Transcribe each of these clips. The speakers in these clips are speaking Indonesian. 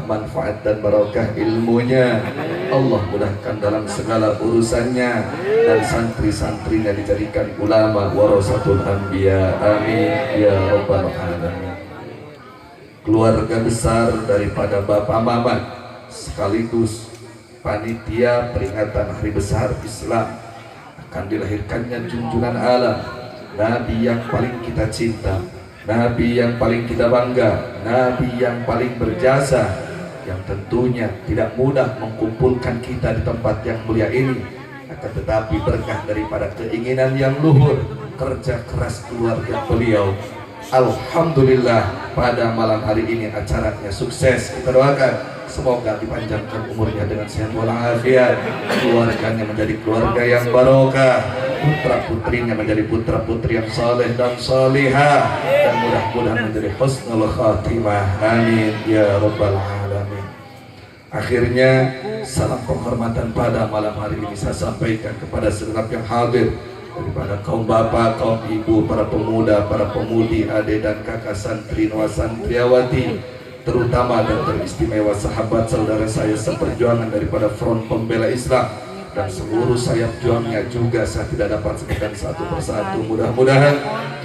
manfaat dan barokah ilmunya. Allah mudahkan dalam segala urusannya, dan santri-santrinya dijadikan ulama warasatul anbiya. Amin ya rabbal alamin. Keluarga besar daripada Bapak Mamat sekaligus panitia peringatan hari besar Islam akan dilahirkannya junjungan alam, Nabi yang paling kita cinta, Nabi yang paling kita bangga, Nabi yang paling berjasa, yang tentunya tidak mudah mengumpulkan kita di tempat yang mulia ini, akan tetapi berkah daripada keinginan yang luhur, kerja keras keluarga beliau, alhamdulillah pada malam hari ini acaranya sukses. Kita doakan semoga dipanjangkan umurnya dengan sehat walafiat, keluarganya menjadi keluarga yang barokah, putra putrinya menjadi putra putri yang saleh dan salihah, dan mudah-mudahan menjadi husnul khatimah. Amin ya rabbal alamin. Akhirnya salam penghormatan pada malam hari ini saya sampaikan kepada segenap yang hadir, daripada kaum bapak, kaum ibu, para pemuda, para pemudi, adik dan kakak santri wa santriawati, terutama dan teristimewa sahabat saudara saya seperjuangan daripada Front Pembela Islam dan seluruh sayap juangnya juga saya tidak dapat sebutkan satu persatu. Mudah-mudahan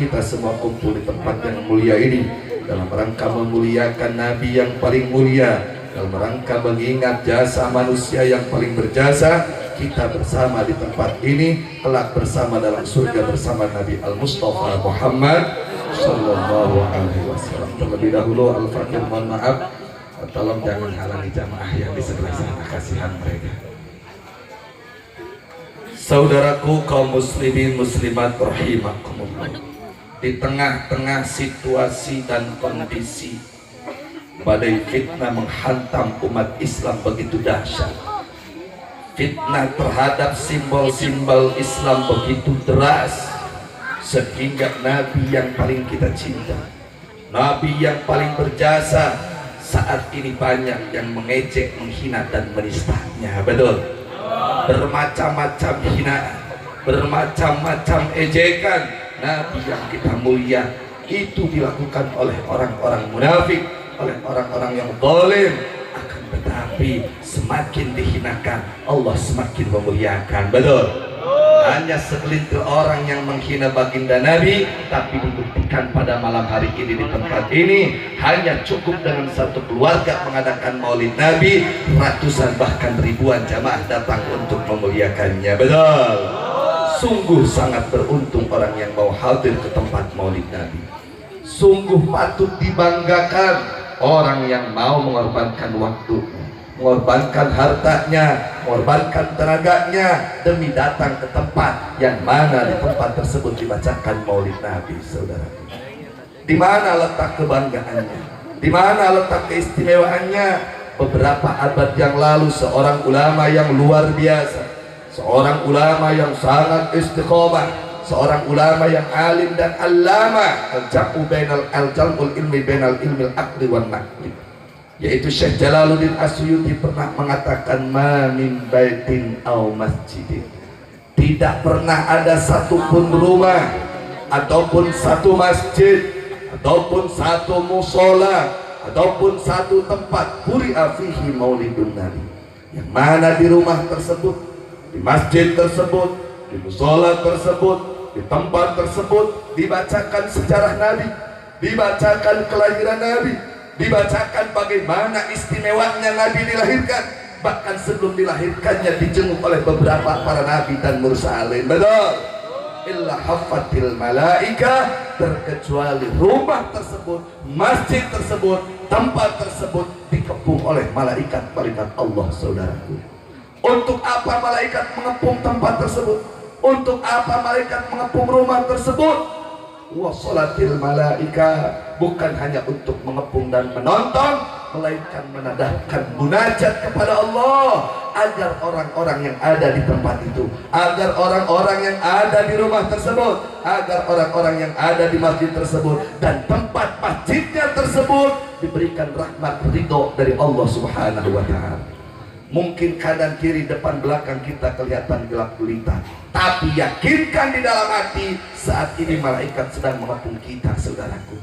kita semua kumpul di tempat yang mulia ini dalam rangka memuliakan Nabi yang paling mulia, dalam rangka mengingat jasa manusia yang paling berjasa. Kita bersama di tempat ini kelak bersama dalam surga bersama Nabi Al-Mustafa Muhammad Sallallahu Alaihi Wasallam. Terlebih dahulu Al-Fakir mohon maaf, tolong jangan halangi jamaah yang di sebelah sana, kasihan mereka. Saudaraku kaum muslimin muslimat rahimakumullah, di tengah-tengah situasi dan kondisi badai fitnah menghantam umat Islam begitu dahsyat, fitnah terhadap simbol-simbol Islam begitu deras, sehingga Nabi yang paling kita cinta, Nabi yang paling berjasa, saat ini banyak yang mengejek, menghina dan menistanya. Betul, bermacam-macam hinaan, bermacam-macam ejekan Nabi yang kita mulia itu dilakukan oleh orang-orang munafik, oleh orang-orang yang zalim. Akan tetapi semakin dihinakan, Allah semakin memuliakan. Betul, hanya segelintir orang yang menghina baginda Nabi, tapi dibuktikan pada malam hari ini di tempat ini hanya cukup dengan satu keluarga mengadakan maulid Nabi, ratusan bahkan ribuan jamaah datang untuk memuliakannya. Betul, sungguh sangat beruntung orang yang mau hadir ke tempat maulid Nabi. Sungguh patut dibanggakan orang yang mau mengorbankan waktu, mengorbankan hartanya, mengorbankan tenaganya demi datang ke tempat yang mana di tempat tersebut dibacakan maulid Nabi. Saudara, di mana letak kebanggaannya? Di mana letak keistimewaannya? Beberapa abad yang lalu seorang ulama yang luar biasa, seorang ulama yang sangat istiqomah, seorang ulama yang alim dan allama, al-jam'ul ilmi bainal ilmi al-aqli wan naqli, yaitu Syekh Jalaluddin Asyuyuti pernah mengatakan, ma min baitin aw masjidin, tidak pernah ada satupun rumah ataupun satu masjid ataupun satu musola ataupun satu tempat quri'a fihi maulidun nabi, yang mana di rumah tersebut, di masjid tersebut, di musola tersebut, di tempat tersebut dibacakan sejarah Nabi, dibacakan kelahiran Nabi, dibacakan bagaimana istimewanya Nabi dilahirkan, bahkan sebelum dilahirkannya dijenguk oleh beberapa para nabi dan mursalin. Betul, illa haffatil malaika, terkecuali rumah tersebut, masjid tersebut, tempat tersebut dikepung oleh malaikat-malaikat Allah. Saudaraku, untuk apa malaikat mengepung tempat tersebut? Untuk apa malaikat mengepung rumah tersebut? Wassalatil malaika, bukan hanya untuk mengepung dan menonton, melainkan menadahkan munajat kepada Allah, agar orang-orang yang ada di tempat itu, agar orang-orang yang ada di rumah tersebut, agar orang-orang yang ada di masjid tersebut dan tempat masjidnya tersebut diberikan rahmat ridho dari Allah Subhanahu wa ta'ala. Mungkin kanan kiri depan belakang kita kelihatan gelap gulita, tapi yakinkan di dalam hati saat ini malaikat sedang mengepung kita. Saudaraku,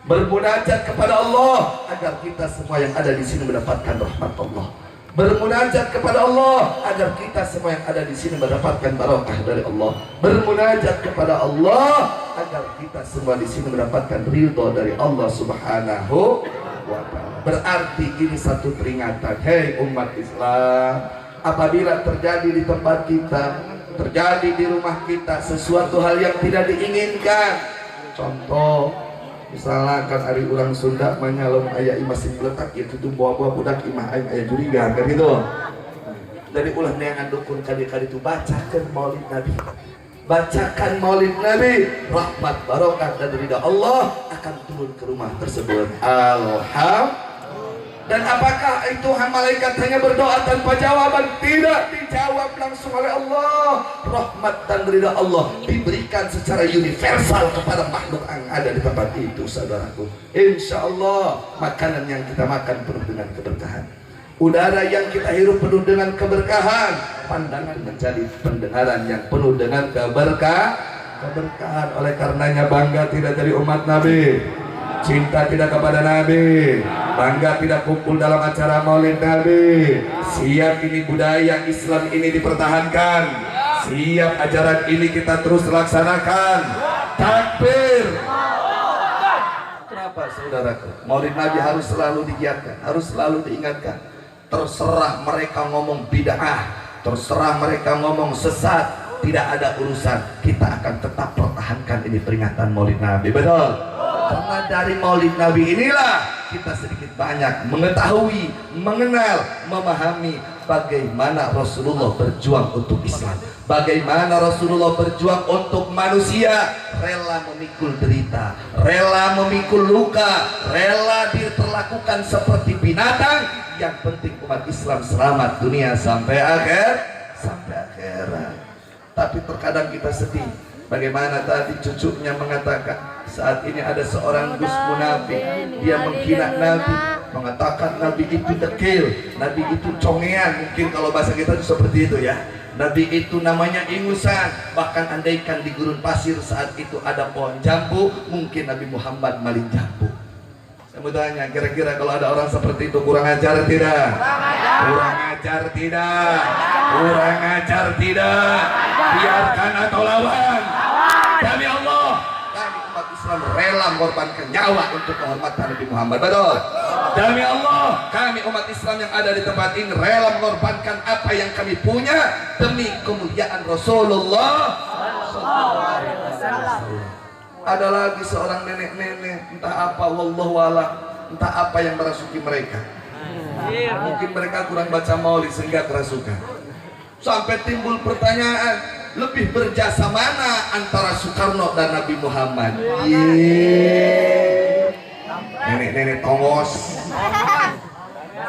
Bermunajat kepada Allah agar kita semua yang ada di sini mendapatkan rahmat Allah. Bermunajat kepada Allah agar kita semua yang ada di sini mendapatkan barokah dari Allah. Bermunajat kepada Allah agar kita semua di sini mendapatkan ridho dari Allah Subhanahu wa ta'ala. Berarti ini satu peringatan, hei umat Islam, apabila terjadi di tempat kita, terjadi di rumah kita sesuatu hal yang tidak diinginkan, contoh misalnya kan hari orang Sunda menyalom ayah masih letak itu tuh bawa-bawa budak imah ayah juriga kan gitu. Dari ulah neangan dukun kali-kali itu bacakan maulid Nabi, bacakan maulid Nabi, rahmat barokah dan ridha Allah akan turun ke rumah tersebut. Alhamdulillah. Dan apakah itu malaikat hanya berdoa tanpa jawaban? Tidak, dijawab langsung oleh Allah. Rahmat dan ridha Allah diberikan secara universal kepada makhluk yang ada di tempat itu, saudaraku. Insya Allah makanan yang kita makan penuh dengan keberkahan, udara yang kita hirup penuh dengan keberkahan, pandangan menjadi pendengaran yang penuh dengan keberkahan. Oleh karenanya bangga tidak dari umat Nabi, cinta tidak kepada Nabi, bangga tidak kumpul dalam acara maulid Nabi. Siap ini budaya Islam ini dipertahankan, siap ajaran ini kita terus laksanakan. Takbir. Kenapa saudaraku? Maulid Nabi harus selalu digiatkan, harus selalu diingatkan. Terserah mereka ngomong bid'ah, terserah mereka ngomong sesat, tidak ada urusan, kita akan tetap pertahankan ini peringatan maulid Nabi. Betul? Karena dari maulid Nabi inilah kita sedikit banyak mengetahui, mengenal, memahami bagaimana Rasulullah berjuang untuk Islam, bagaimana Rasulullah berjuang untuk manusia, rela memikul derita, rela memikul luka, rela diperlakukan seperti binatang. Yang penting umat Islam selamat dunia sampai akhirat. Tapi terkadang kita sedih, bagaimana tadi cucunya mengatakan, saat ini ada seorang Gus munafik, dia menghina Nabi, mengatakan Nabi itu dekil, Nabi itu congean, mungkin kalau bahasa kita itu seperti itu ya. Nabi itu namanya ingusan, bahkan andaikan di gurun pasir saat itu ada pohon jambu, mungkin Nabi Muhammad maling jambu. Saya mau tanya, kira-kira kalau ada orang seperti itu kurang ajar tidak? Kurang ajar tidak? Kurang ajar tidak? Biarkan atau lawan? Demi Allah, kami umat Islam rela mengorbankan nyawa untuk kehormatan Nabi Muhammad. Betul? Demi Allah, kami umat Islam yang ada di tempat ini rela mengorbankan apa yang kami punya demi kemuliaan Rasulullah sallallahu alaihi wasallam. Ada lagi seorang nenek-nenek, entah apa, wallahu a'lam, entah apa yang merasuki mereka. Mungkin mereka kurang baca maulid sehingga kerasukan. Sampai timbul pertanyaan, lebih berjasa mana antara Soekarno dan Nabi Muhammad? Nenek-nenek tongos.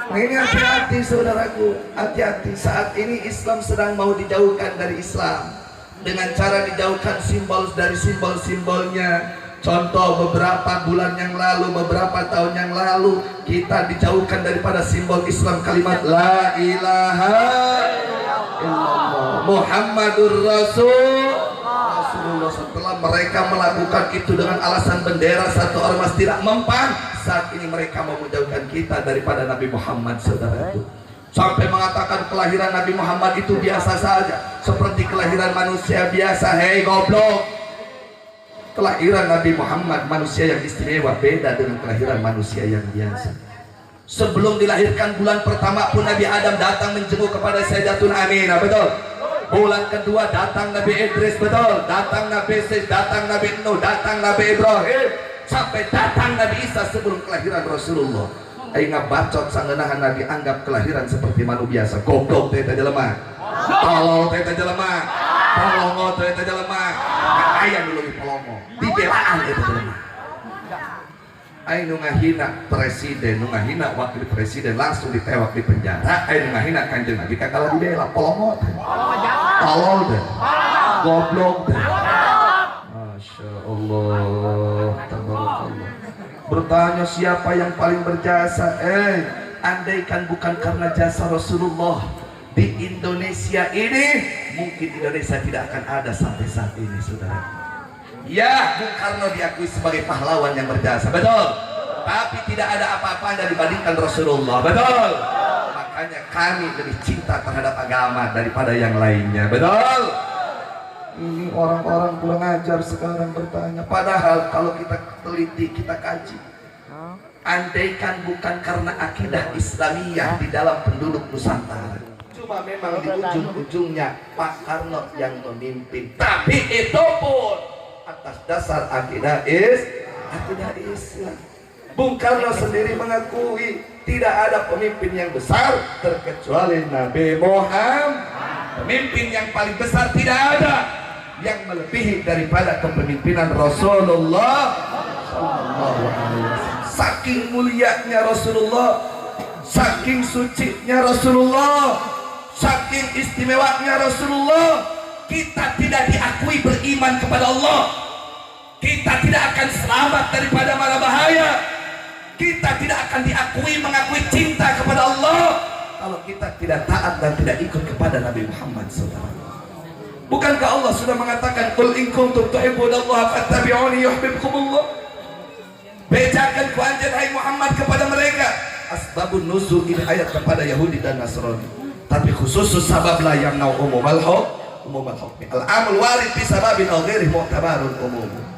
Nah ini hati-hati saudaraku, hati-hati. Saat ini Islam sedang mau dijauhkan dari Islam dengan cara dijauhkan simbol dari simbol-simbolnya. Contoh beberapa bulan yang lalu, beberapa tahun yang lalu, kita dijauhkan daripada simbol Islam kalimat La ilaha illallah Muhammadur Rasulullah. Setelah mereka melakukan itu dengan alasan bendera satu ormas tidak mempan, saat ini mereka mau menjauhkan kita daripada Nabi Muhammad, saudaraku. Sampai mengatakan kelahiran Nabi Muhammad itu biasa saja, seperti kelahiran manusia biasa. Hei goblok, kelahiran Nabi Muhammad manusia yang istimewa, beda dengan kelahiran manusia yang biasa. Sebelum dilahirkan bulan pertama pun Nabi Adam datang menjenguk kepada Sayyidatun Aminah. Betul? Bulan kedua datang Nabi Idris. Betul? Datang Nabi Sis, datang Nabi Nuh, datang Nabi Ibrahim, sampai datang Nabi Isa sebelum kelahiran Rasulullah. Ayo bacot sangenahan Nabi anggap kelahiran seperti manusia biasa. Goblok teh jelema, tolol teh jelema, polongo teh jelema, aya nu leuwih polongo, dibelaan teh jelema. Ayo nu ngahina presiden, nu ngahina wakil presiden langsung ditewak di penjara. Ayo nu ngahina Kanjeng Nabi kagak dibela, polongo teh, tolol teh, goblok teh. Masya Allah, tabarakallah. Bertanya siapa yang paling berjasa? Andaikan bukan karena jasa Rasulullah di Indonesia ini, mungkin Indonesia tidak akan ada sampai saat ini, saudara. Ya, Bung Karno diakui sebagai pahlawan yang berjasa, betul. Tapi tidak ada apa-apa yang dibandingkan Rasulullah, betul. Makanya kami lebih cinta terhadap agama daripada yang lainnya, betul. Ini orang-orang kurang ajar sekarang bertanya. Padahal kalau kita teliti, kita kaji, andaikan bukan karena akidah Islamiyah di dalam penduduk Nusantara, cuma memang di ujung-ujungnya Pak Karno yang memimpin, tapi itu pun atas dasar akidah Islam. Bung Karno sendiri mengakui tidak ada pemimpin yang besar terkecuali Nabi Muhammad. Pemimpin yang paling besar tidak ada yang melebihi daripada kepemimpinan Rasulullah sallallahu alaihi wasallam. Saking mulianya Rasulullah, saking sucinya Rasulullah, saking istimewanya Rasulullah, kita tidak diakui beriman kepada Allah. Kita tidak akan selamat daripada mara bahaya. Kita tidak akan diakui mengakui cinta kepada Allah kalau kita tidak taat dan tidak ikut kepada Nabi Muhammad SAW. Bukankah Allah sudah mengatakan, "Qul in kuntum tuhibbunallaha fattabi'uni yuhibbukumullah." Bejakan ku anjen hai Muhammad kepada mereka. Asbabun nuzul ini ayat kepada Yahudi dan Nasrani. Tapi khusus sabablah yang nau umumal hukmi. Al-amul warid fi sababin aw ghairi mu'tabarun umum.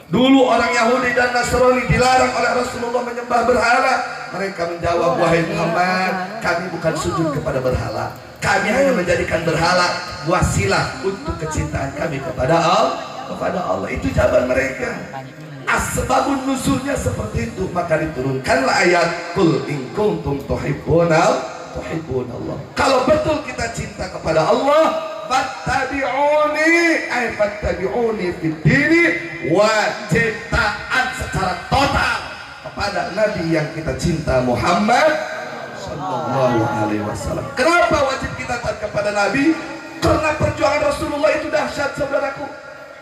Dulu orang Yahudi dan Nasrani dilarang oleh Rasulullah menyembah berhala. Mereka menjawab, "Wahai Muhammad, kami bukan sujud kepada berhala. Kami hanya menjadikan berhala wasilah untuk kecintaan kami kepada Allah." Itu jawaban mereka. Asbabun nuzulnya seperti itu, maka diturunkanlah ayat, "Qul in kuntum tuhibbunallah." Kalau betul kita cinta kepada Allah, fattabi'uni, ay fattabi'uni fid dini, wajib taat secara total kepada Nabi yang kita cinta, Muhammad sallallahu alaihi wasallam. Kenapa wajib kita taat kepada Nabi? Karena perjuangan Rasulullah itu dahsyat, saudaraku.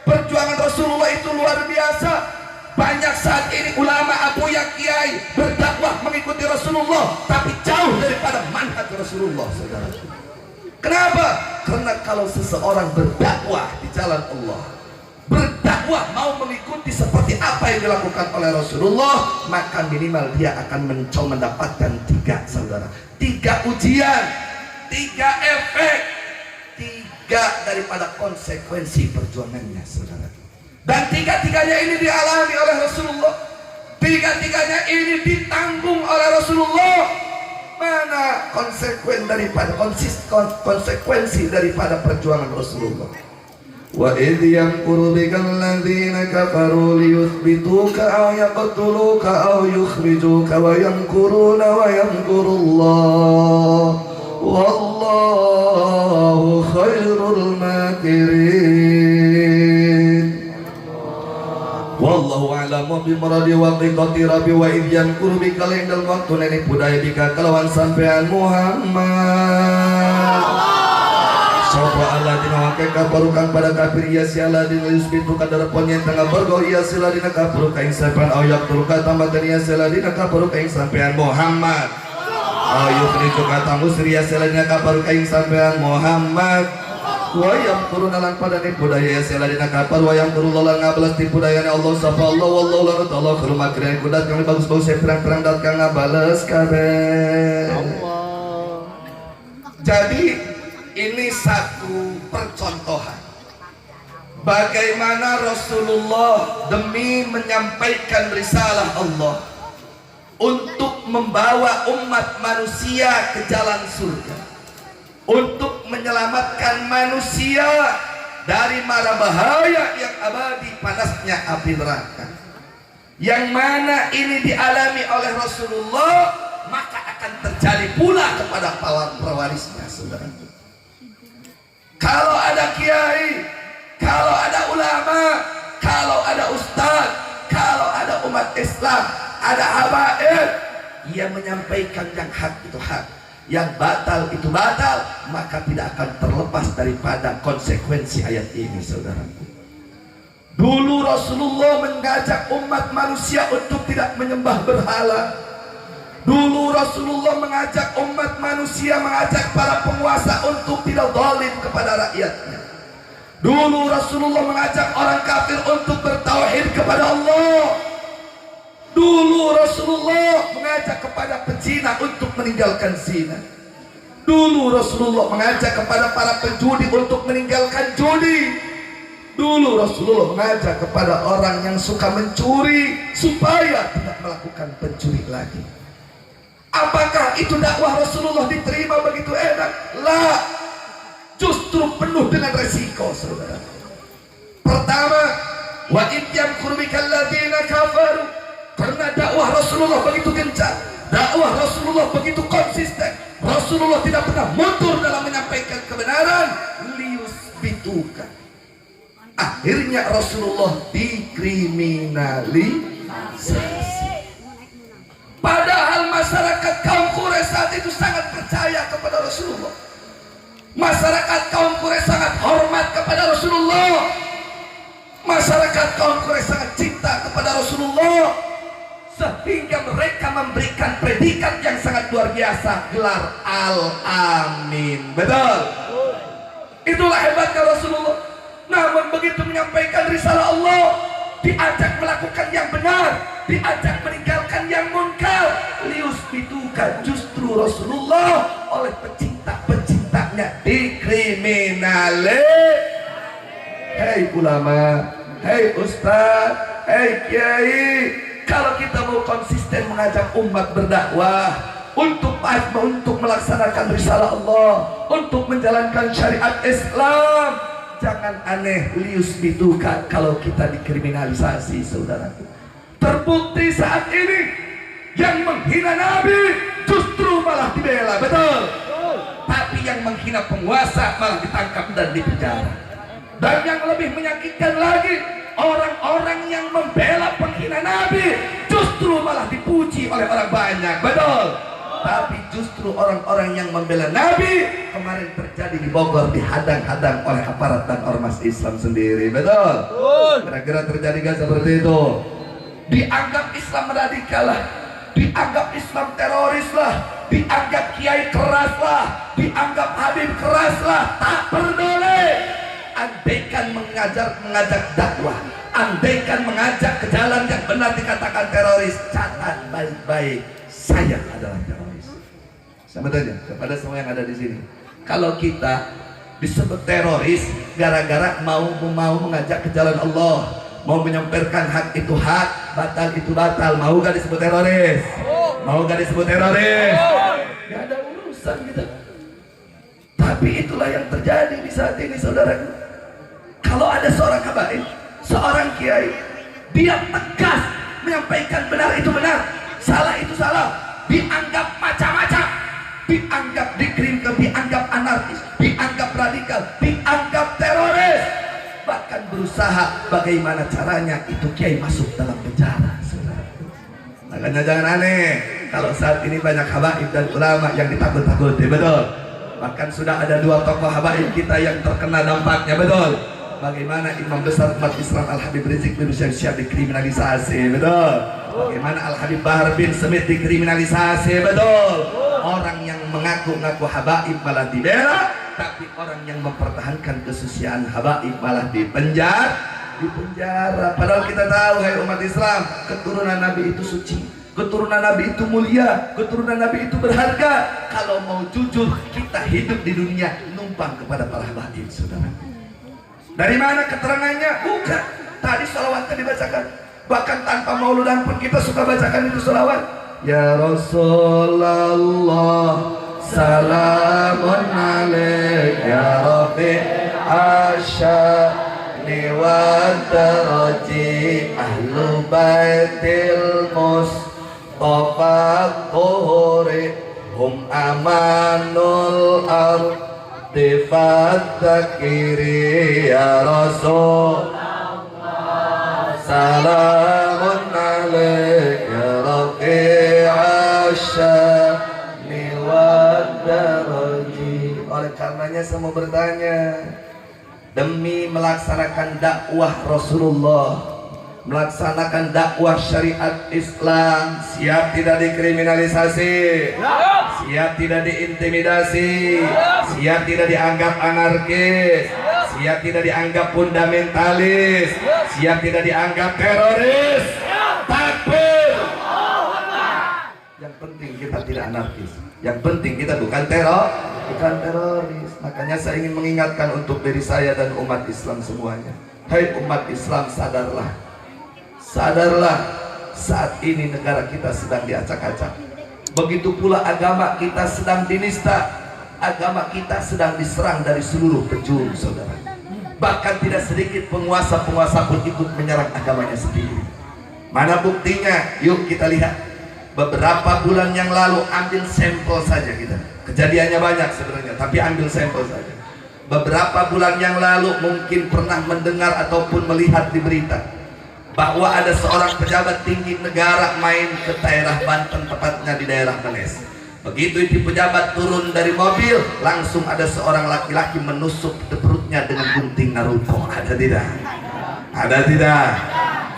Perjuangan Rasulullah itu luar biasa. Banyak saat ini ulama, abuya, kiai berdakwah mengikuti Rasulullah, tapi jauh daripada manhaj Rasulullah, saudaraku. Kenapa? Karena kalau seseorang berdakwah di jalan Allah, berdakwah mau mengikuti seperti apa yang dilakukan oleh Rasulullah, maka minimal dia akan mendapatkan 3, saudara. 3 ujian, 3 efek, 3 daripada konsekuensi perjuangannya, saudara. Dan 3-tiganya ini dialami oleh Rasulullah. 3-tiganya ini ditanggung oleh Rasulullah. Mana konsekuensi daripada perjuangan Rasulullah? Wa idh yamkuru bikal ladzina kafaru liyuthbituka aw yaqtuluka aw yukhrijuka wa yamkuruna wa yamkurullah wallahu khairul makirin. Wallahu a'lamu bimuradi wa qiqati rabbi wa idh yamkuru bika lindal waktu nenek budaya bika kelawan sampean Muhammad. Sopo aladina wakai kabarukan pada kafir iya si aladina yusbitu kadara ponyen tengah bergol iya si aladina kabaruka ing sampean ayak turuka tambatan iya si aladina kabaruka ing sampean Muhammad. Ayuk nicuka tamusri iya si aladina kabaruka ing sampean Muhammad. Wayam turun alang pada ni budaya seladina kapal wayam turun lalang ngabalas di budaya Allah sapa Allah wallahu la ta'ala ke rumah keren kudat kami bagus-bagus saya perang-perang dat kang ngabalas kabeh. Jadi ini satu percontohan bagaimana Rasulullah demi menyampaikan risalah Allah untuk membawa umat manusia ke jalan surga, untuk menyelamatkan manusia dari mara bahaya yang abadi, panasnya api neraka, yang mana ini dialami oleh Rasulullah, maka akan terjadi pula kepada para pewarisnya, saudara. Kalau ada kiai, kalau ada ulama, kalau ada ustaz, kalau ada umat Islam, ada habaib, ia menyampaikan yang hak itu hak, yang batal itu batal, maka tidak akan terlepas daripada konsekuensi ayat ini, saudaraku. Dulu Rasulullah mengajak umat manusia untuk tidak menyembah berhala. Dulu Rasulullah mengajak umat manusia, mengajak para penguasa untuk tidak zalim kepada rakyatnya. Dulu Rasulullah mengajak orang kafir untuk bertauhid kepada Allah. Dulu Rasulullah mengajak kepada pezina untuk meninggalkan zina. Dulu Rasulullah mengajak kepada para penjudi untuk meninggalkan judi. Dulu Rasulullah mengajak kepada orang yang suka mencuri supaya tidak melakukan pencuri lagi. Apakah itu dakwah Rasulullah diterima begitu enak? La, justru penuh dengan resiko, saudara. Pertama, wa id yamkuru bikal ladzina kafaru, karena dakwah Rasulullah begitu gencar, dakwah Rasulullah begitu konsisten, Rasulullah tidak pernah mundur dalam menyampaikan kebenaran. Liusbituka, akhirnya Rasulullah dikriminalisasi. Padahal masyarakat kaum Quraisy saat itu sangat percaya kepada Rasulullah. Masyarakat kaum Quraisy sangat hormat kepada Rasulullah. Masyarakat kaum Quraisy sangat cinta kepada Rasulullah, sehingga mereka memberikan predikat yang sangat luar biasa, gelar Al-Amin. Betul? Itulah hebatnya Rasulullah. Namun begitu menyampaikan risalah Allah, diajak melakukan yang benar, diajak meninggalkan yang munkar. Liusbituka, justru Rasulullah oleh pecinta-pecintanya dikriminalisasi. Hei ulama, hei ustaz, hei kiai, kalau kita mau konsisten mengajak umat berdakwah untuk melaksanakan risalah Allah, untuk menjalankan syariat Islam, jangan aneh liusbituka kalau kita dikriminalisasi, saudaraku. Terbukti saat ini yang menghina Nabi justru malah dibela, betul? Tapi yang menghina penguasa malah ditangkap dan dipenjara. Dan yang lebih menyakitkan lagi, orang-orang yang membela penghina Nabi justru malah dipuji oleh orang banyak, betul? Tapi justru orang-orang yang membela Nabi kemarin terjadi di Bogor dihadang-hadang oleh aparat dan ormas Islam sendiri, betul? Kira-kira terjadi gak seperti itu? Dianggap Islam radikal lah, dianggap Islam teroris lah, dianggap kiai keras lah, dianggap Habib keras lah. Tak peduli. Andaikan mengajak dakwah, andaikan mengajak ke jalan yang benar dikatakan teroris, catat baik-baik, saya adalah teroris. Sama saja kepada semua yang ada di sini. Kalau kita disebut teroris gara-gara mau mengajak ke jalan Allah, mau menyampaikan hak itu hak, batal itu batal, mau gak disebut teroris? Mau gak disebut teroris? Gak ada urusan gitu. Tapi itulah yang terjadi di saat ini, saudaraku. Kalau ada seorang habaib, seorang kiai, dia tegas menyampaikan benar itu benar, salah itu salah, dianggap macam-macam, dianggap dikriminal, dianggap anarkis, dianggap radikal, dianggap teroris, bahkan berusaha bagaimana caranya itu kiai masuk dalam penjara. Makanya jangan aneh kalau saat ini banyak habaib dan ulama yang ditakut-takuti, betul? Bahkan sudah ada 2 tokoh habaib kita yang terkena dampaknya, betul? Bagaimana Imam Besar Umat Islam Al-Habib Rizik bin Syekh dikriminalisasi, betul? Bagaimana Al-Habib Bahar bin Smith dikriminalisasi, betul? Orang yang mengaku-ngaku habaib malah dibela, tapi orang yang mempertahankan kesusiaan habaib malah dipenjara. Padahal kita tahu, hai umat Islam, keturunan Nabi itu suci, keturunan Nabi itu mulia, keturunan Nabi itu berharga. Kalau mau jujur, kita hidup di dunia numpang kepada para habaib, saudara. Dari mana keterangannya? Bukan. Tadi sholawatnya dibacakan. Bahkan tanpa mauludan pun kita suka bacakan itu sholawat. Ya Rasulullah, salamun alaik ya Rafi asyani wa daraji ahlu baitil mustafa tuhuri hum amanul ard Tifat kiri ya Rasul, salamun alaik ya Rafi asyani wa daraji. Oleh karenanya saya mau bertanya, demi melaksanakan dakwah Rasulullah, melaksanakan dakwah syariat Islam, siap tidak dikriminalisasi, siap tidak diintimidasi, siap tidak dianggap anarkis, siap tidak dianggap fundamentalis, siap tidak dianggap teroris. Takbir. Yang penting kita tidak anarkis, yang penting kita bukan teroris. Makanya saya ingin mengingatkan untuk diri saya dan umat Islam semuanya. Hai umat Islam, sadarlah, sadarlah, saat ini negara kita sedang diacak-acak. Begitu pula agama kita sedang dinista, agama kita sedang diserang dari seluruh penjuru, saudara. Bahkan tidak sedikit penguasa-penguasa pun ikut menyerang agamanya sendiri. Mana buktinya? Yuk kita lihat. Beberapa bulan yang lalu, ambil sampel saja kita. Kejadiannya banyak sebenarnya, tapi ambil sampel saja. Beberapa bulan yang lalu mungkin pernah mendengar ataupun melihat di berita bahwa ada seorang pejabat tinggi negara main ke daerah Banten, tepatnya di daerah Menes. Begitu itu pejabat turun dari mobil, langsung ada seorang laki-laki menusuk perutnya dengan gunting Naruto. Ada tidak? Ada tidak?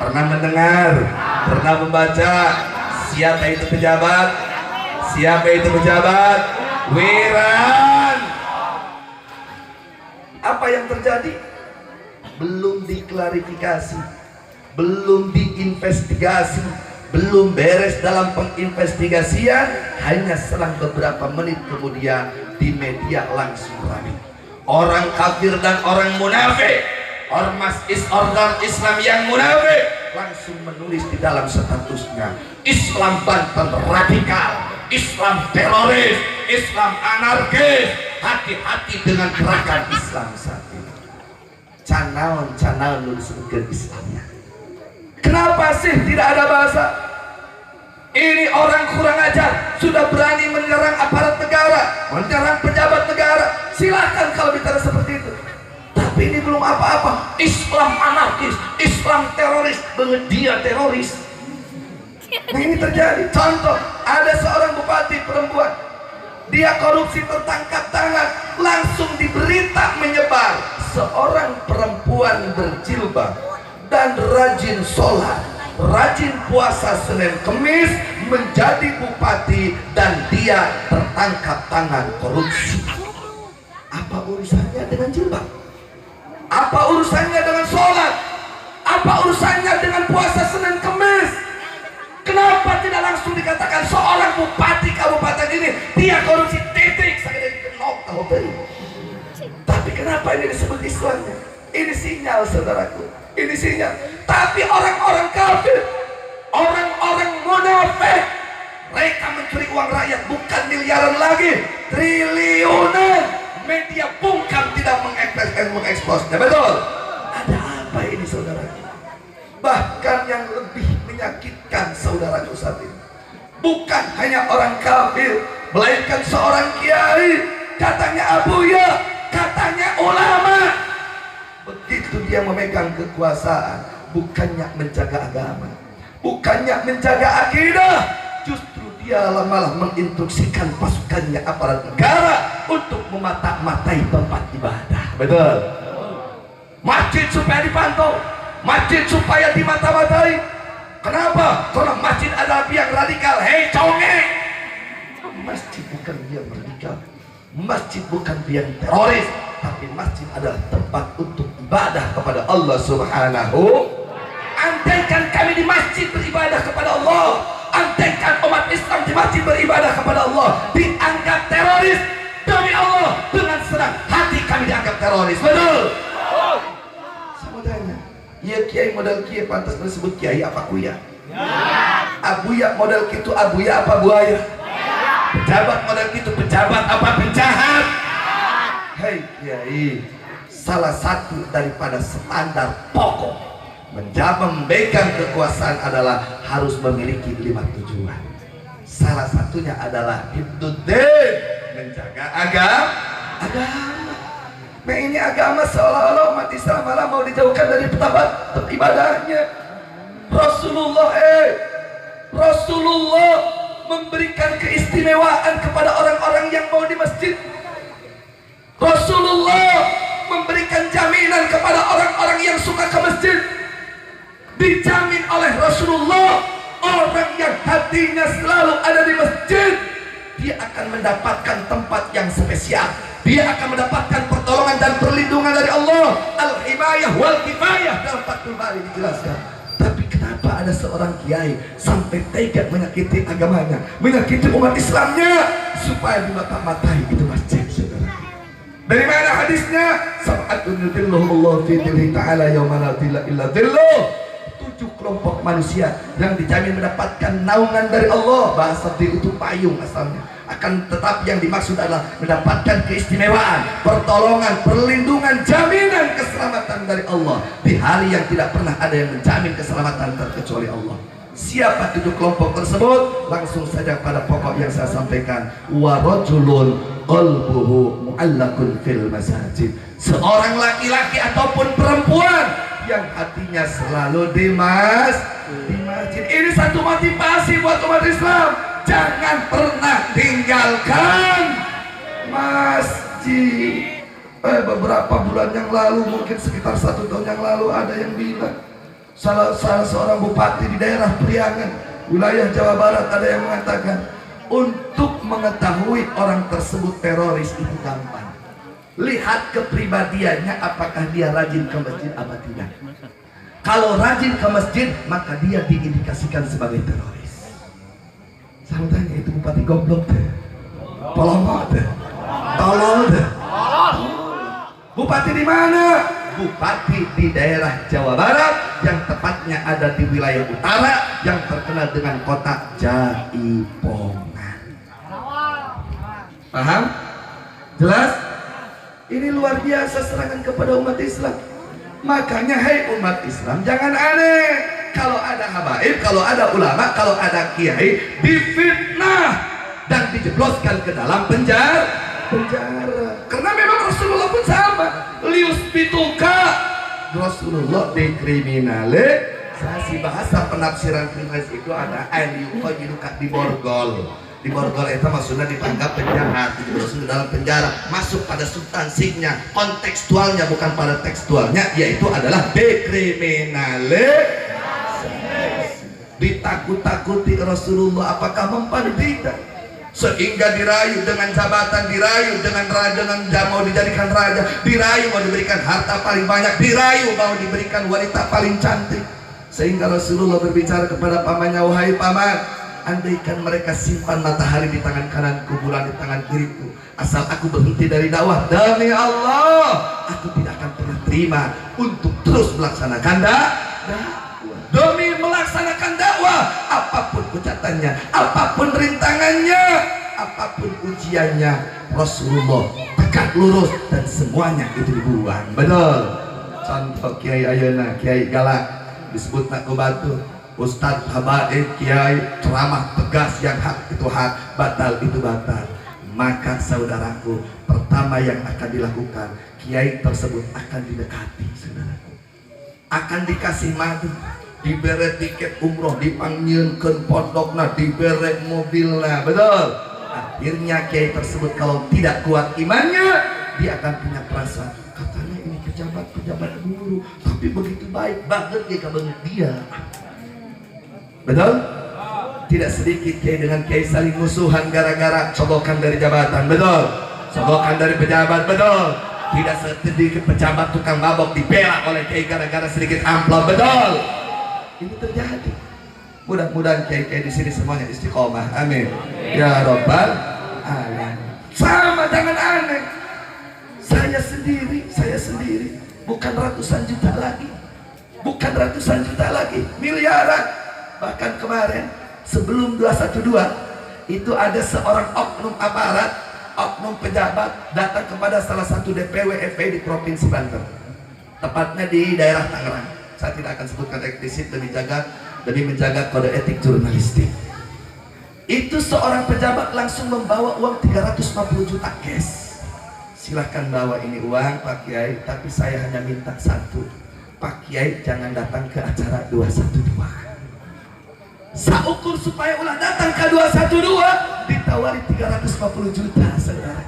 Pernah mendengar? Pernah membaca? Siapa itu pejabat? Siapa itu pejabat? Wiran. Apa yang terjadi? Belum diklarifikasi, belum diinvestigasi, belum beres dalam penginvestigasian. Hanya selang beberapa menit kemudian di media langsung ramai. Orang kafir dan orang munafik, ormas organ Islam yang munafik langsung menulis di dalam statusnya, Islam Banten radikal, Islam teroris, Islam anarkis. Hati-hati dengan gerakan Islam saat ini. Canaon lu disebutkan Islamnya. Kenapa sih tidak ada bahasa? Ini orang kurang ajar, sudah berani menyerang aparat negara, menyerang pejabat negara. Silahkan kalau bicara seperti itu. Tapi ini belum apa-apa. Islam anarkis, Islam teroris, banget dia teroris. Nah ini terjadi. Contoh, ada seorang bupati perempuan, dia korupsi tertangkap tangan, langsung di berita menyebar seorang perempuan berjilbab dan rajin sholat, rajin puasa Senin Kemis, menjadi bupati dan dia tertangkap tangan korupsi. Apa urusannya dengan jilbab? Apa urusannya dengan sholat? Apa urusannya dengan puasa Senin Kemis? Kenapa tidak langsung dikatakan seorang bupati kabupaten ini dia korupsi, titik, saya dari kenok tahu beri. Tapi kenapa ini disebut Islamnya? Ini sinyal, saudaraku, ini sinyal. Tapi orang-orang kafir, orang-orang munafik, mereka mencuri uang rakyat bukan miliaran lagi, triliunan. Media bungkam tidak mengeksposnya, betul? Ada apa ini, saudaraku? Bahkan yang lebih menyakitkan, saudaraku, saat ini bukan hanya orang kafir, melainkan seorang kiai, katanya abuya, katanya ulama. Begitu dia memegang kekuasaan, bukannya menjaga agama, bukannya menjaga akidah, justru dia malah menginstruksikan pasukannya aparat negara untuk memata-matai tempat ibadah. Betul? Masjid supaya dipantau, masjid supaya dimata-matai. Kenapa? Karena masjid adalah pihak radikal. Hei conge, masjid bukan pihak radikal, masjid bukan pihak teroris, tapi masjid adalah tempat untuk ibadah kepada Allah Subhanahu. Andaikan kami di masjid beribadah kepada Allah, andaikan umat Islam di masjid beribadah kepada Allah, dianggap teroris, demi Allah dengan senang hati kami dianggap teroris. Betul? Saya tanya, iya kiai model kiai pantas disebut kiai apa kuya? Abuya model gitu abuya apa buaya? Pejabat model gitu pejabat apa penjahat? Hei kiai, salah satu daripada standar pokok memegang kekuasaan adalah harus memiliki 5 tujuan. Salah satunya adalah hifdzuddin, menjaga agama. Nah ini agama seolah-olah umat Islam malah mau dijauhkan dari tempat ibadahnya. Rasulullah memberikan keistimewaan kepada orang-orang yang mau di masjid. Rasulullah memberikan jaminan kepada orang-orang yang suka ke masjid. Dijamin oleh Rasulullah, orang yang hatinya selalu ada di masjid, dia akan mendapatkan tempat yang spesial, dia akan mendapatkan pertolongan dan perlindungan dari Allah. Al-himayah wal kifayah dalam Fathul Bari dijelaskan. Tapi kenapa ada seorang kiai sampai tega menyakiti agamanya, menyakiti umat Islamnya, supaya dimata-matai itu masjid, saudara? Dari mana hadisnya? Sab'atun yudhilluhumullahu fi dhillihi ta'ala yauma la dhilla illa dhilluh. 7 kelompok manusia yang dijamin mendapatkan naungan dari Allah. Bahasa dhil itu payung asalnya. Akan tetapi yang dimaksud adalah mendapatkan keistimewaan, pertolongan, perlindungan, jaminan keselamatan dari Allah di hari yang tidak pernah ada yang menjamin keselamatan terkecuali Allah. Siapa 7 kelompok tersebut? Langsung saja pada pokok yang saya sampaikan. Wa rajulun qalbuhu mu'allaqun fil masajid. Seorang laki-laki ataupun perempuan yang hatinya selalu di masjid. Ini satu motivasi buat umat Islam. Jangan pernah tinggalkan masjid. Beberapa bulan yang lalu, mungkin sekitar 1 tahun yang lalu, ada yang bilang, salah seorang bupati di daerah Priangan, wilayah Jawa Barat, ada yang mengatakan, untuk mengetahui orang tersebut teroris itu gampang. Lihat kepribadiannya, apakah dia rajin ke masjid apa tidak. Kalau rajin ke masjid, maka dia diindikasikan sebagai teroris. Saya tanya, itu bupati goblok deh, tolong deh, tolong deh. Bupati di mana? Bupati di daerah Jawa Barat, yang tepatnya ada di wilayah utara, yang terkenal dengan kota Jaipongan. Paham? Jelas? Ini luar biasa serangan kepada umat Islam. Makanya hai umat Islam, jangan aneh. Kalau ada habaib, kalau ada ulama, kalau ada kiai, difitnah dan dijebloskan ke dalam penjara. Karena memang Rasulullah pun sama. Lius pituka, Rasulullah dekriminalisasi. Bahasa penafsiran kriminalis itu ada ayuka jiduka di borgol. Di borgol itu maksudnya ditangkap penjahat, dijebloskan ke dalam penjara. Masuk pada substansinya, kontekstualnya bukan pada tekstualnya, yaitu adalah dekriminalisasi. Ditakut-takuti Rasulullah, apakah mempan? Tidak. Sehingga dirayu dengan jabatan, dirayu dengan raja, mau dijadikan raja, dirayu mau diberikan harta paling banyak, dirayu mau diberikan wanita paling cantik. Sehingga Rasulullah berbicara kepada pamannya, wahai paman, andaikan mereka simpan matahari di tangan kananku, bulan di tangan kiriku, asal aku berhenti dari dakwah, demi Allah aku tidak akan pernah terima untuk terus melaksanakan dakwah. Demi melaksanakan dakwah, apapun hujatannya, apapun rintangannya, apapun ujiannya, Rasulullah tegak lurus dan semuanya itu dibuang. Betul. Contoh Kiai Ayeuna, Kiai Galak disebut nak batu, Ustadz habaib Kiai ceramah tegas, yang hak itu hak, batal itu batal. Maka saudaraku, pertama yang akan dilakukan, Kiai tersebut akan didekati, saudaraku, akan dikasih madu, diberi tiket umroh, dipanggilkan pondokna, diberi mobilnya. Betul. Akhirnya kiai tersebut kalau tidak kuat imannya, dia akan punya perasaan, katanya ini pejabat guru, tapi begitu baik banget dia kabar dia. Betul? Tidak sedikit kiai dengan kiai saling musuhan gara-gara cogokan dari jabatan. Betul. Cogokan dari pejabat. Betul. Tidak sedikit pejabat tukang mabok dibela oleh kiai gara-gara sedikit amplop. Betul. Ini terjadi. Mudah-mudahan kiai-kiai di sini semuanya istiqomah. Amin. Ya Rabbal Alamin. Sama, jangan aneh. Saya sendiri, bukan ratusan juta lagi, miliaran. Bahkan kemarin sebelum 212 itu ada seorang oknum aparat, oknum pejabat datang kepada salah satu DPW FPI di Provinsi Banten, tepatnya di daerah Tangerang. Saya tidak akan sebutkan eksplisit demi menjaga kode etik jurnalistik. Itu seorang pejabat langsung membawa uang 350 juta cash. Silahkan bawa ini uang Pak Kiai, tapi saya hanya minta satu, Pak Kiai jangan datang ke acara 212. Saukur supaya ulah datang ke 212 ditawari 350 juta, saudara.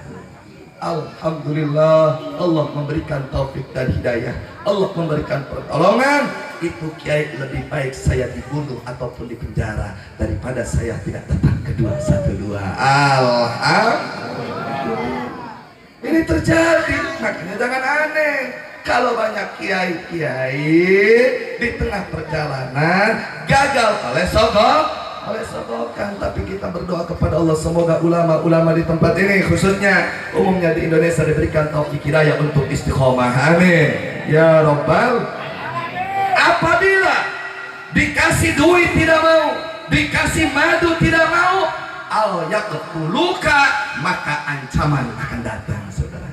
Alhamdulillah, Allah memberikan taufik dan hidayah, Allah memberikan pertolongan. Itu kiai lebih baik saya dibunuh ataupun dipenjara daripada saya tidak datang ke 212. Alhamdulillah. Ini terjadi. Makanya jangan aneh kalau banyak kiai-kiai di tengah perjalanan gagal oleh sogokan. Tapi kita berdoa kepada Allah, semoga ulama-ulama di tempat ini khususnya umumnya di Indonesia diberikan taufik hidayah untuk istiqomah. Amin ya Rabbal. Apabila dikasih duit tidak mau, dikasih madu tidak mau, al yaqtuluka, maka ancaman akan datang, saudara.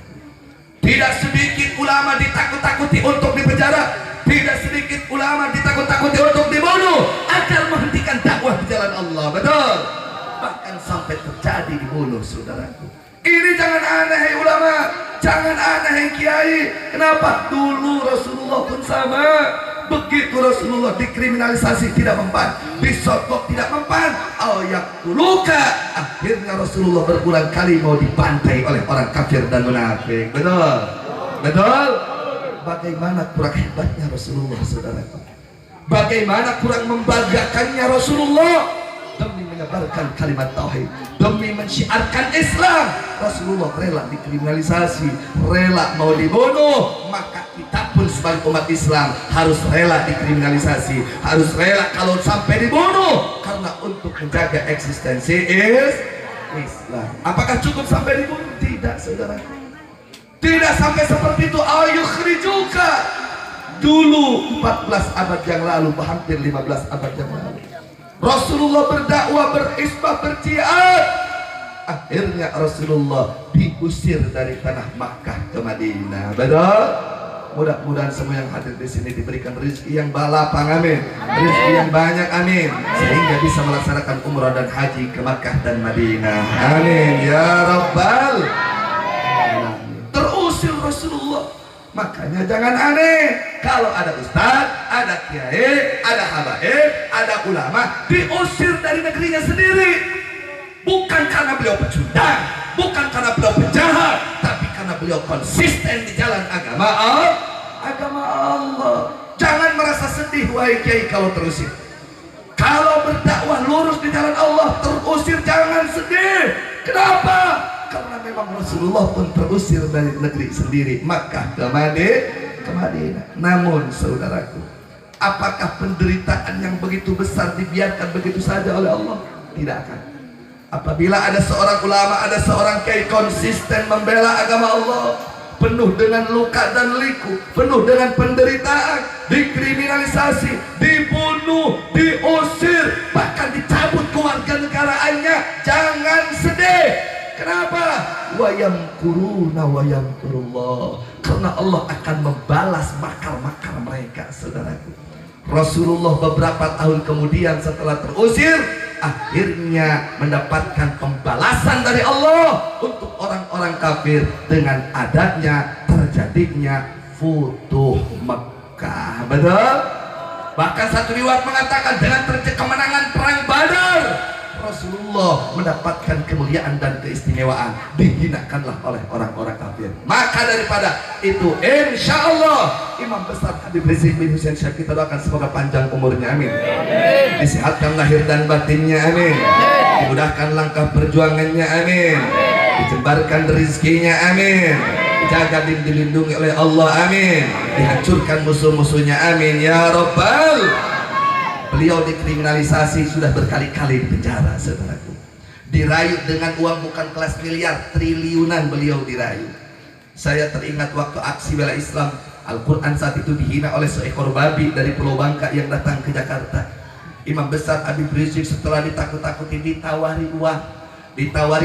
Tidak sedikit ulama ditakut-takuti untuk dipenjara, tidak sedikit ulama ditakut-takuti untuk dibunuh agar menghentikan dakwah di jalan Allah. Betul. Bahkan sampai terjadi dibunuh, saudaraku. Ini jangan aneh, hai ulama, jangan aneh, hai kiai. Kenapa? Dulu Rasulullah pun sama. Begitu Rasulullah dikriminalisasi tidak mempan, disogok tidak mempan, al-yaqtuluka, akhirnya Rasulullah berulang kali mau dibantai oleh orang kafir dan munafik. Betul? Betul? Bagaimana kurang hebatnya Rasulullah, saudaraku? Bagaimana kurang membanggakannya Rasulullah demi menyebarkan kalimat tauhid, demi mensyiarkan Islam. Rasulullah rela dikriminalisasi, rela mau dibunuh. Maka kita pun sebagai umat Islam harus rela dikriminalisasi, harus rela kalau sampai dibunuh, karena untuk menjaga eksistensi Islam. Apakah cukup sampai dibunuh? Tidak, saudaraku. Tidak sampai seperti itu. Ayukhrijuka. Dulu 14 abad yang lalu, hampir 15 abad yang lalu, Rasulullah berdakwah, berisbah, berjihad. Akhirnya Rasulullah diusir dari tanah Makkah ke Madinah. Betul? Mudah-mudahan semua yang hadir di sini diberikan rezeki yang balapang, amin. Rezeki yang banyak, amin. Sehingga bisa melaksanakan umrah dan haji ke Makkah dan Madinah. Amin ya Rabbal alamin. Terusir Rasulullah. Makanya jangan aneh kalau ada ustaz, ada kiai, ada habaib, ada ulama diusir dari negerinya sendiri. Bukan karena beliau pecundang, bukan karena beliau penjahat, tapi karena beliau konsisten di jalan agama Allah. Jangan merasa sedih wahai kiai kalau terusir. Kalau berdakwah lurus di jalan Allah terusir, jangan sedih. Kenapa? Karena memang Rasulullah pun terusir dari negeri sendiri, Makkah ke Madinah. Namun saudaraku, apakah penderitaan yang begitu besar dibiarkan begitu saja oleh Allah? Tidak akan. Apabila ada seorang ulama, ada seorang kiai konsisten membela agama Allah, penuh dengan luka dan liku, penuh dengan penderitaan, dikriminalisasi, dibunuh, diusir, bahkan dicabut kewarganegaraannya, jangan sedih. Kenapa? Wa yamkuruna wa yamkurullah. Karena Allah akan membalas makar-makar mereka, saudaraku. Rasulullah beberapa tahun kemudian setelah terusir, akhirnya mendapatkan pembalasan dari Allah untuk orang-orang kafir dengan adanya terjadinya Futuh Mekah. Betul? Bahkan satu riwayat mengatakan dengan kemenangan perang Badar, Rasulullah mendapatkan kemuliaan dan keistimewaan, dihinakanlah oleh orang-orang kafir. Maka daripada itu, insya Allah Imam besar Habib Rizik bin Hussein Syekh, kita doakan semoga panjang umurnya, amin. Disehatkan lahir dan batinnya, amin. Dimudahkan langkah perjuangannya, amin. Dicebarkan rezekinya, amin. Dijaga dan dilindungi oleh Allah, amin. Dihancurkan musuh-musuhnya, amin ya Rabbal. Beliau dikriminalisasi sudah berkali-kali di penjara, saudaraku. Dirayu dengan uang bukan kelas miliar, triliunan beliau dirayu. Saya teringat waktu aksi bela Islam, Al-Quran saat itu dihina oleh seekor babi dari Pulau Bangka yang datang ke Jakarta. Imam besar Habib Rizik setelah ditakut-takuti ditawari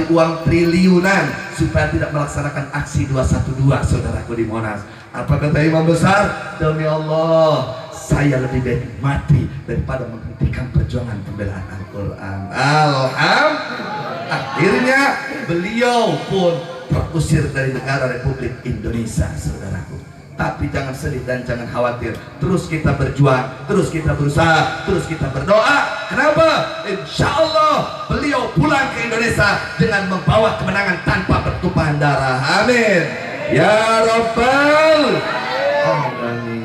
uang triliunan supaya tidak melaksanakan aksi 212, saudaraku, di Monas. Apa kata Imam besar? Demi Allah, saya lebih baik mati daripada menghentikan perjuangan pembelaan Al-Quran. Alhamdulillah. Akhirnya beliau pun terusir dari negara Republik Indonesia, saudaraku. Tapi jangan sedih dan jangan khawatir. Terus kita berjuang, terus kita berusaha, terus kita berdoa. Kenapa? Insya Allah beliau pulang ke Indonesia dengan membawa kemenangan tanpa pertumpahan darah. Amin ya Rabbal alamin.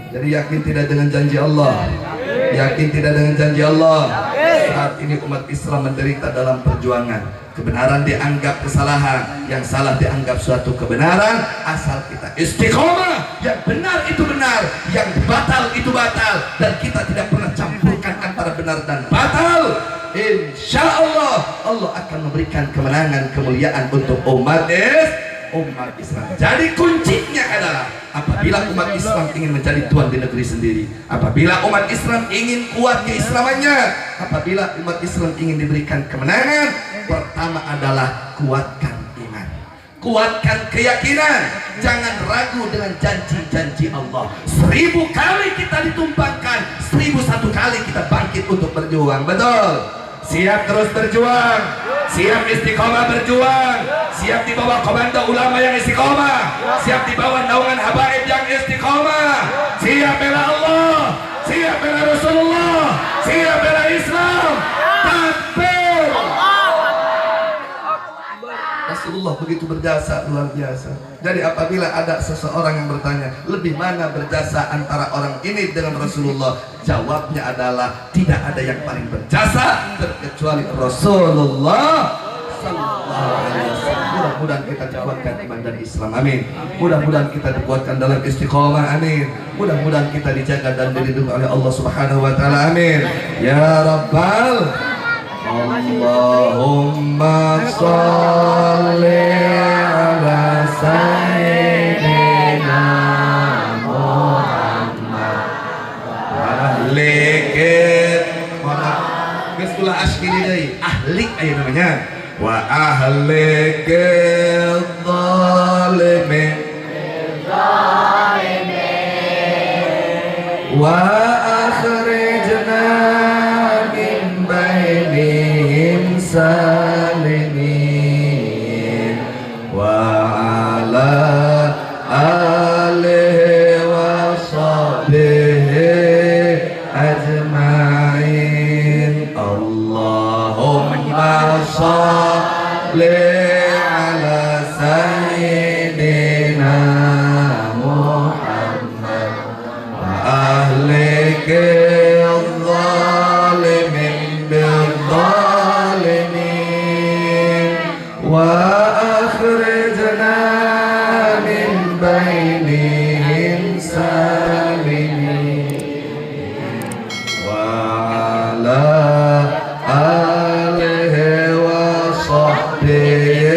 Jadi yakin tidak dengan janji Allah? Yakin tidak dengan janji Allah? saat ini umat Islam menderita dalam perjuangan. Kebenaran dianggap kesalahan, yang salah dianggap suatu kebenaran. Asal kita istiqomah, yang benar itu benar, yang batal itu batal, dan kita tidak pernah campurkan antara benar dan batal, insya Allah Allah akan memberikan kemenangan, kemuliaan untuk umat Islam. Jadi kuncinya adalah apabila umat Islam ingin menjadi tuan di negeri sendiri, apabila umat Islam ingin kuat keislamannya, apabila umat Islam ingin diberikan kemenangan, pertama adalah kuatkan iman, kuatkan keyakinan. Jangan ragu dengan janji-janji Allah. 1000 kali kita ditumpangkan, 1001 kali kita bangkit untuk berjuang. Betul? Siap terus berjuang, siap istiqomah berjuang, siap di bawah komando ulama yang istiqomah, siap di bawah naungan habaib yang istiqomah, siap bela Allah, siap bela Rasulullah, siap bela Islam. Takbir! Rasulullah begitu berjasa, luar biasa. Jadi apabila ada seseorang yang bertanya, lebih mana berjasa antara orang ini dengan Rasulullah? Jawabnya adalah tidak ada yang paling berjasa terkecuali Rasulullah sallallahu alaihi wasallam. Mudah-mudahan kita dikuatkan iman dan Islam, amin. Mudah-mudahan kita dikuatkan dalam istiqomah, amin. Mudah-mudahan kita dijaga dan dilindungi oleh Allah Subhanahu wa taala, amin. Ya Rabbal Allahumma sholli ala sayyidina Muhammad ahlikit geskulah askiri deui ahlik aya namanya wa ahlikit zalimin wa akhrijna min bainihim salimin wa ala alihi wa sahbihi ajma'in. Allahumma sholli ala sayyidina Muhammad wa ahlikil zalimin bil zalimin wa akhrijna min bainihim salimin wa ala alihi wa sahbihi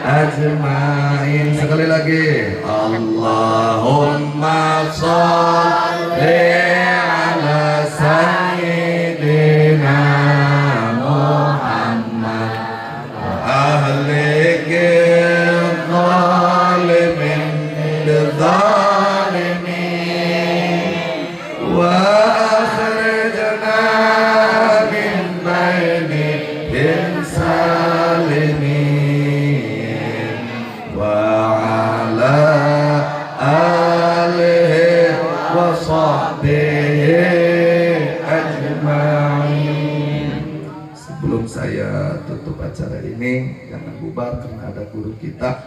ajma'in. Sekali lagi, Allahumma sholli ala sayyidina Muhammad wa ahlikil zalimin bil zalimin wa akhrijna min bainihim salimin wa ala alihi wa sahbihi ajma'in. Sebelum saya tutup acara ini, jangan bubar karena ada guru kita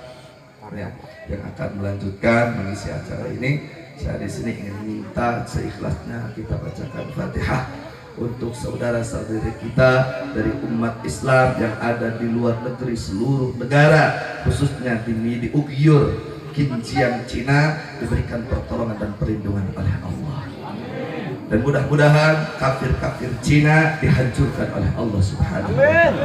ya, yang akan melanjutkan mengisi acara ini. Saya di sini ingin minta seikhlasnya kita bacakan Fatihah untuk saudara-saudari kita dari umat Islam yang ada di luar negeri, seluruh negara, khususnya di Ugyur, Xinjiang, Cina, diberikan pertolongan dan perlindungan oleh Allah. Dan mudah-mudahan kafir-kafir Cina dihancurkan oleh Allah Subhanahu wa ta'ala.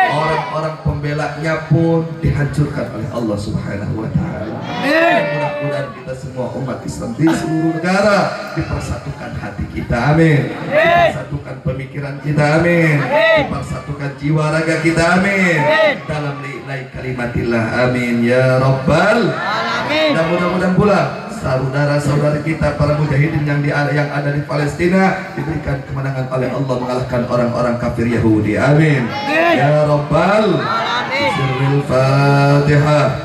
Orang-orang pembelanya pun dihancurkan oleh Allah Subhanahu wa ta'ala. Mudah-mudahan kita semua umat Islam di seluruh negara dipersatukan hati kita, amin. Dipersatukan pemikiran kita, amin. Dipersatukan jiwa raga kita, amin. Dalam lillahi kalimatillah, amin ya rabbal alamin. Dan mudah-mudahan pula saudara-saudari kita para mujahidin yang ada di Palestina diberikan kemenangan oleh Allah mengalahkan orang-orang kafir Yahudi, amin ya rabbal alamin. Sirril Fatihah.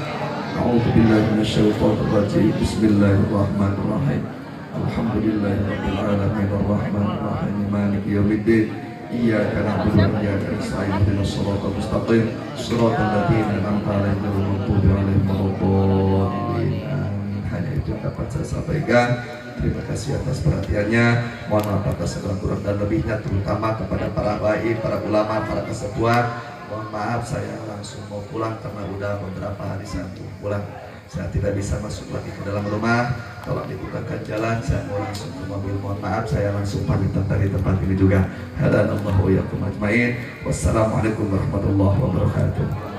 A'udzu billahi minasyaitonir rajim. Bismillahirrahmanirrahim. Alhamdulillahirabbil alamin arrahmanir rahim maliki yaumiddin. Iyyaka na'budu wa iyyaka nasta'in ihdinas siratal mustaqim siratal ladzina an'amta 'alaihim ghairil maghdubi 'alaihim waladdallin. Hanya itu yang dapat saya sampaikan. Terima kasih atas perhatiannya. Mohon maaf atas segala kurang dan lebihnya, terutama kepada para baik, para ulama, para kesepuan. Mohon maaf saya langsung mau pulang karena udah beberapa hari saya belum pulang. Saya tidak bisa masuk lagi ke dalam rumah. Tolong dibukakan jalan, saya mau langsung ke mobil. Mohon maaf saya langsung pamit dari tempat ini juga. Hadanallahu wa iyyakum ajmain. Wassalamualaikum warahmatullahi wabarakatuh.